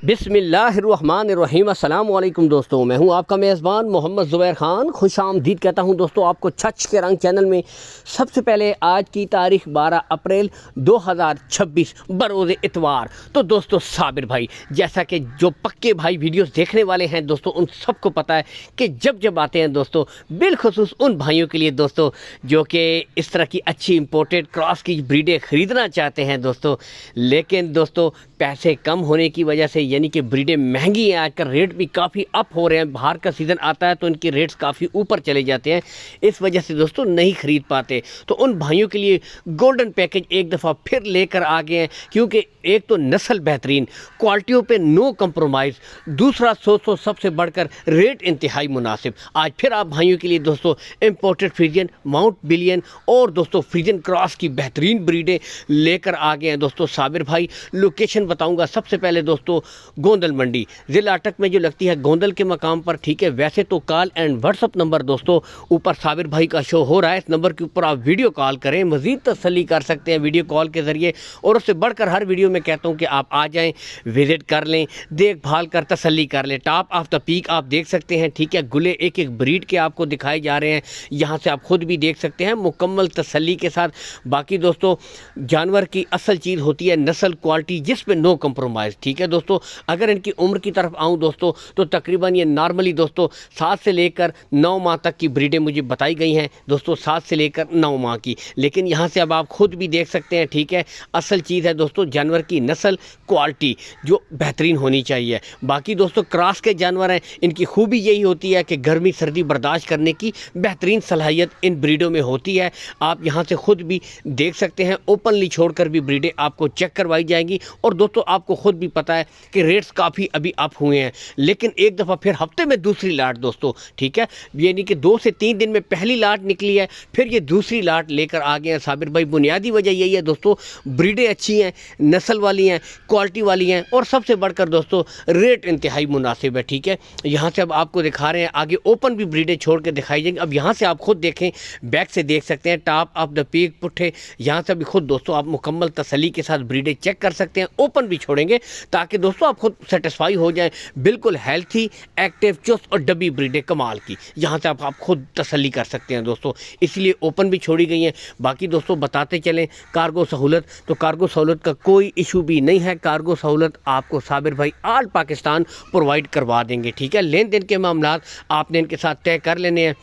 बिस्मिल्लाहिर्रहमानिर्रहीम। अस्सलाम वालेकुम दोस्तों, मैं हूं आपका मेज़बान मोहम्मद ज़ुबैर ख़ान। खुश आमदीद कहता हूं दोस्तों आपको छछ के रंग चैनल में। सबसे पहले आज की तारीख 12 अप्रैल 2026 बरोज़ इतवार। तो दोस्तों साबिर भाई, जैसा कि जो पक्के भाई वीडियोस देखने वाले हैं दोस्तों, उन सबको पता है कि जब आते हैं दोस्तों, बिलखुसूस उन भाइयों के लिए दोस्तों जो कि इस तरह की अच्छी इम्पोर्टेड क्रॉस की ब्रीडें ख़रीदना चाहते हैं दोस्तों, लेकिन दोस्तों पैसे कम होने की वजह से, यानी कि ब्रीडें महंगी हैं, आजकल रेट भी काफ़ी अप हो रहे हैं। बाहर का सीज़न आता है तो इनके रेट्स काफ़ी ऊपर चले जाते हैं, इस वजह से दोस्तों नहीं ख़रीद पाते। तो उन भाइयों के लिए गोल्डन पैकेज एक दफ़ा फिर लेकर आ गए हैं, क्योंकि एक तो नस्ल बेहतरीन, क्वालिटियों पे नो कंप्रोमाइज़, दूसरा सो सबसे बढ़कर रेट इंतहाई मुनासिब। आज फिर आप भाइयों के लिए दोस्तों इम्पोर्टेड फ्रीजियन, माउंट बिलियन और दोस्तों फ्रीजियन क्रॉस की बेहतरीन ब्रीडें लेकर आ गए हैं दोस्तों साबिर भाई। लोकेशन बताऊंगा। सबसे पहले दोस्तों गोंदल मंडी ज़िला अटक में जो लगती है, गोंदल के मकाम पर, ठीक है। वैसे तो कॉल एंड व्हाट्सअप नंबर दोस्तों ऊपर साबिर भाई का शो हो रहा है, इस नंबर के ऊपर आप वीडियो कॉल करें, मज़ीद तसल्ली कर सकते हैं वीडियो कॉल के ज़रिए। और उससे बढ़कर हर वीडियो में कहता हूँ कि आप आ जाएँ, विज़िट कर लें, देखभाल कर तसल्ली कर लें। टॉप ऑफ द पीक आप देख सकते हैं, ठीक है। गुले एक एक ब्रीड के आपको दिखाए जा रहे हैं, यहाँ से आप खुद भी देख सकते हैं मुकम्मल तसल्ली के साथ। बाकी दोस्तों जानवर की असल चीज़ होती है नस्ल, क्वालिटी, जिस पे नो कंप्रोमाइज़, ठीक है दोस्तों। अगर इनकी उम्र की तरफ आऊँ दोस्तों, तो तकरीबन ये नॉर्मली दोस्तों 7 से लेकर 9 माह तक की ब्रीडें मुझे बताई गई हैं दोस्तों, 7 से लेकर 9 माह की। लेकिन यहाँ से अब आप खुद भी देख सकते हैं, ठीक है। असल चीज़ है दोस्तों जानवर की नस्ल, क्वालिटी जो बेहतरीन होनी चाहिए। बाकी दोस्तों क्रॉस के जानवर हैं, इनकी खूबी यही होती है कि गर्मी सर्दी बर्दाश्त करने की बेहतरीन सलाहियत इन ब्रीडों में होती है। आप यहाँ से खुद भी देख सकते हैं, ओपनली छोड़कर भी ब्रीडें आपको चेक करवाई जाएंगी। और दोस्तों आपको खुद भी पता है कि रेट्स काफ़ी अभी अप हुए हैं, लेकिन एक दफ़ा फिर हफ्ते में दूसरी लाट दोस्तों, ठीक है। यानी कि 2 से 3 दिन में पहली लाट निकली है, फिर ये दूसरी लाट लेकर आ गए हैं साबिर भाई। बुनियादी वजह यही है दोस्तों, ब्रीडें अच्छी हैं, नस्ल वाली हैं, क्वालिटी वाली हैं, और सबसे बढ़कर दोस्तों रेट इंतहाई मुनासिब है, ठीक है। यहाँ से अब आपको दिखा रहे हैं, आगे ओपन भी ब्रीडें छोड़ के दिखाई जाएंगी। अब यहाँ से आप खुद देखें, बैक से देख सकते हैं, टॉप ऑफ द पीक पुट्ठे, यहाँ से भी खुद दोस्तों आप मुकम्मल तसल्ली के साथ ब्रीडें चेक कर सकते हैं। ओपन भी छोड़ेंगे ताकि दोस्तों आप खुद सेटिस्फाई हो जाएं। बिल्कुल हेल्थी, एक्टिव, चुस्त और डबी ब्रीडें कमाल की, यहाँ से आप खुद तसल्ली कर सकते हैं दोस्तों, इसलिए ओपन भी छोड़ी गई हैं। बाकी दोस्तों बताते चलें, कार्गो सहूलत, तो कार्गो सहूलत का कोई इशू भी नहीं है। कार्गो सहूलत आपको साबिर भाई ऑल पाकिस्तान प्रोवाइड करवा देंगे, ठीक है। लेन देन के मामला आपने इनके साथ तय कर लेने हैं।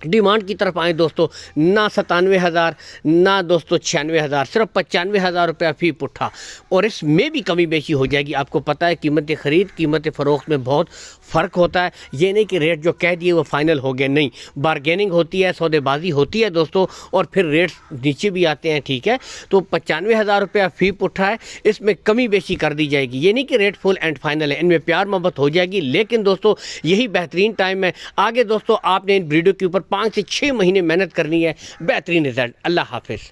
डिमांड की तरफ आए दोस्तों, ना 97,000 ना दोस्तों 96,000, सिर्फ 95,000 रुपया फ़ी पुट्ठा। और इसमें भी कमी बेशी हो जाएगी। आपको पता है कीमत ख़रीद कीमत फ़रोख्त में बहुत फ़र्क होता है। ये नहीं कि रेट जो कह दिए वो फ़ाइनल हो गए, नहीं, बारगेनिंग होती है, सौदेबाजी होती है दोस्तों, और फिर रेट्स नीचे भी आते हैं, ठीक है। तो 95,000 रुपया फ़ी पुट्ठा है, इसमें कमी बेशी कर दी जाएगी। ये नहीं कि रेट फुल एंड फाइनल है, इनमें प्यार मोहब्बत हो जाएगी। लेकिन दोस्तों यही बेहतरीन टाइम है। आगे दोस्तों आपने इन ब्रीडों के ऊपर 5 से 6 महीने मेहनत करनी है, बेहतरीन रिजल्ट। अल्लाह हाफिज़।